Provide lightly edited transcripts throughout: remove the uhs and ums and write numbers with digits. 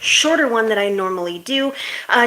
shorter one that I normally do.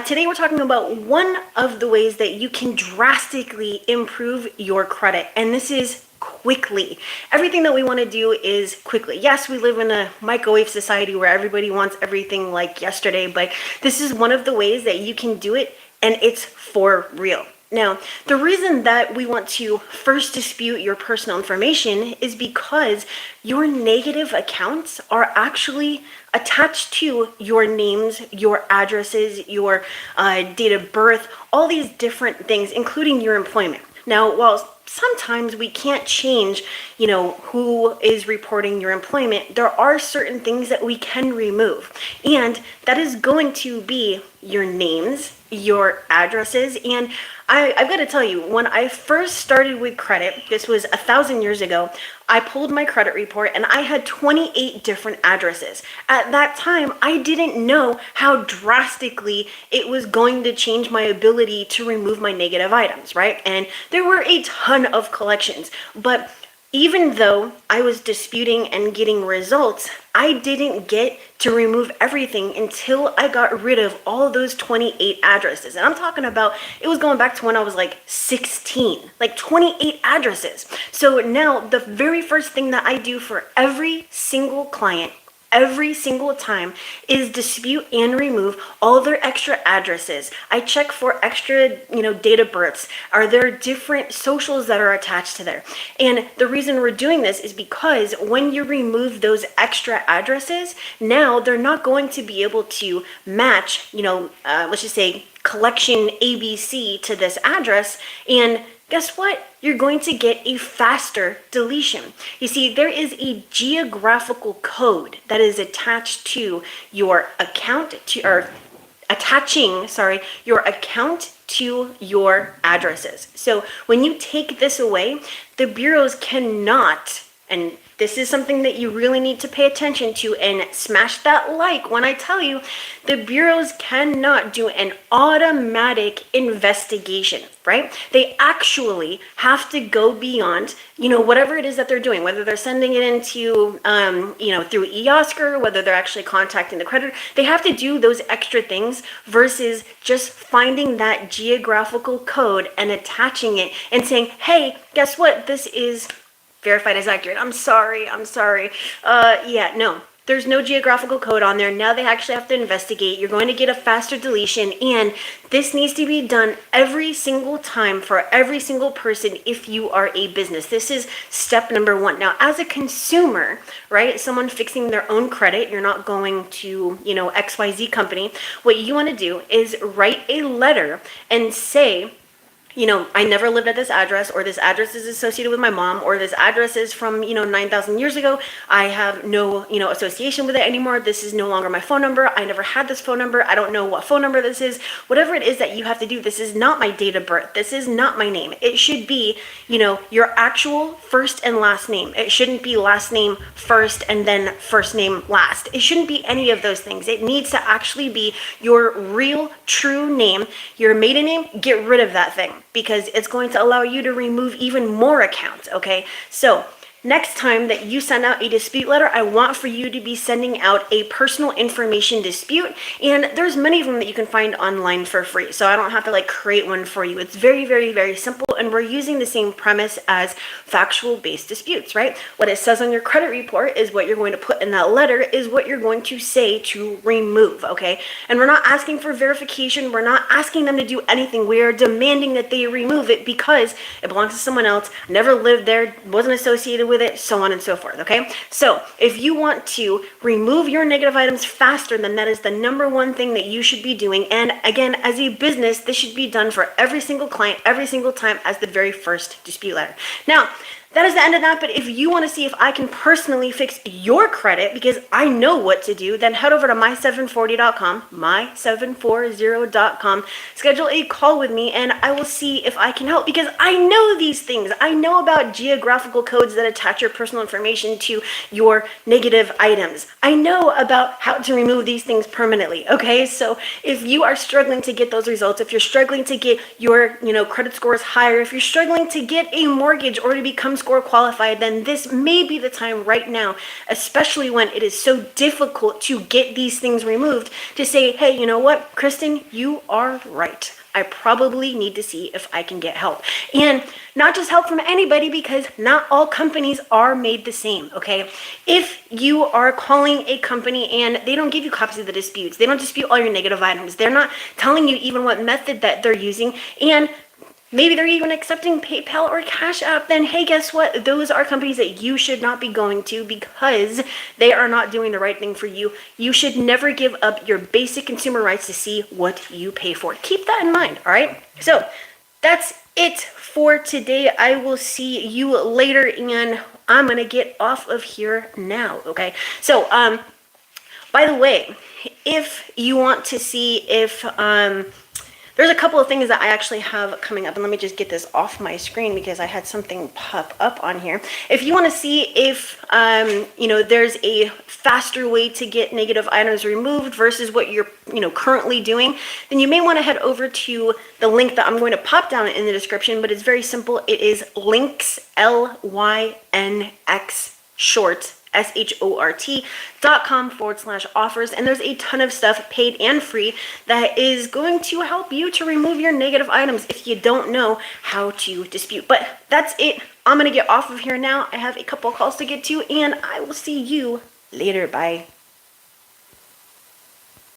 Today we're talking about one of the ways that you can drastically improve your credit, and this is quickly. Everything that we want to do is quickly. Yes, we live in a microwave society where everybody wants everything like yesterday, but this is one of the ways that you can do it, and it's for real. Now, the reason that we want to first dispute your personal information is because your negative accounts are actually attached to your names, your addresses, your date of birth, all these different things, including your employment. Now, while sometimes we can't change, who is reporting your employment, there are certain things that we can remove. And that is going to be your names, your addresses, and I've got to tell you, when I first started with credit, this was 1,000 years ago, I pulled my credit report and I had 28 different addresses. At that time, I didn't know how drastically it was going to change my ability to remove my negative items, right? And there were a ton of collections, but even though I was disputing and getting results, I didn't get to remove everything until I got rid of all those 28 addresses. And I'm talking about, it was going back to when I was like 16, like 28 addresses. So now the very first thing that I do for every single client, every single time, is dispute and remove all their extra addresses. I check for extra, date of births. Are there different socials that are attached to there? And the reason we're doing this is because when you remove those extra addresses, now they're not going to be able to match, let's just say collection ABC to this address. And guess what? You're going to get a faster deletion. You see, there is a geographical code that is attached to your account, your account to your addresses. So when you take this away, the bureaus cannot, and this is something that you really need to pay attention to, and smash that like when I tell you, the bureaus cannot do an automatic investigation, right? They actually have to go beyond, whatever it is that they're doing, whether they're sending it into, through eOscar, whether they're actually contacting the creditor. They have to do those extra things versus just finding that geographical code and attaching it and saying, hey, guess what? This is verified as accurate. I'm sorry. No, there's no geographical code on there. Now they actually have to investigate. You're going to get a faster deletion, and this needs to be done every single time for every single person if you are a business. This is step number one. Now, as a consumer, right, someone fixing their own credit, you're not going to, XYZ company. What you want to do is write a letter and say, I never lived at this address, or this address is associated with my mom, or this address is from, 9,000 years ago. I have no, association with it anymore. This is no longer my phone number. I never had this phone number. I don't know what phone number this is. Whatever it is that you have to do, this is not my date of birth. This is not my name. It should be, your actual first and last name. It shouldn't be last name first and then first name last. It shouldn't be any of those things. It needs to actually be your real, true name, your maiden name. Get rid of that thing, because it's going to allow you to remove even more accounts, okay? So next time that you send out a dispute letter, I want for you to be sending out a personal information dispute, and there's many of them that you can find online for free, so I don't have to create one for you. It's very, very, very simple, and we're using the same premise as factual-based disputes, right? What it says on your credit report is what you're going to put in that letter, is what you're going to say to remove, okay? And we're not asking for verification. We're not asking them to do anything. We are demanding that they remove it because it belongs to someone else, never lived there, wasn't associated with it, so on and so forth, okay? So if you want to remove your negative items faster, then that is the number one thing that you should be doing. And again, as a business, this should be done for every single client, every single time, as the very first dispute letter. Now, that is the end of that, but if you want to see if I can personally fix your credit, because I know what to do, then head over to my740.com, my740.com, schedule a call with me, and I will see if I can help, because I know these things. I know about geographical codes that attach your personal information to your negative items. I know about how to remove these things permanently, okay? So if you are struggling to get those results, if you're struggling to get your, credit scores higher, if you're struggling to get a mortgage or to become score qualified, then this may be the time right now, especially when it is so difficult to get these things removed, to say, hey, you know what, Kristen, you are right. I probably need to see if I can get help. And not just help from anybody, because not all companies are made the same, okay? If you are calling a company and they don't give you copies of the disputes, they don't dispute all your negative items, they're not telling you even what method that they're using, and maybe they're even accepting PayPal or Cash App, then hey, guess what? Those are companies that you should not be going to because they are not doing the right thing for you. You should never give up your basic consumer rights to see what you pay for. Keep that in mind, all right? So that's it for today. I will see you later, and I'm going to get off of here now, okay? So, by the way, if you want to see if... there's a couple of things that I actually have coming up, and let me just get this off my screen because I had something pop up on here. If you want to see if, there's a faster way to get negative items removed versus what you're, currently doing, then you may want to head over to the link that I'm going to pop down in the description, but it's very simple. It is links, LYNX short, SHORT.com/offers, and there's a ton of stuff, paid and free, that is going to help you to remove your negative items if you don't know how to dispute. But that's it. I'm going to get off of here now. I have a couple of calls to get to, and I will see you later. Bye.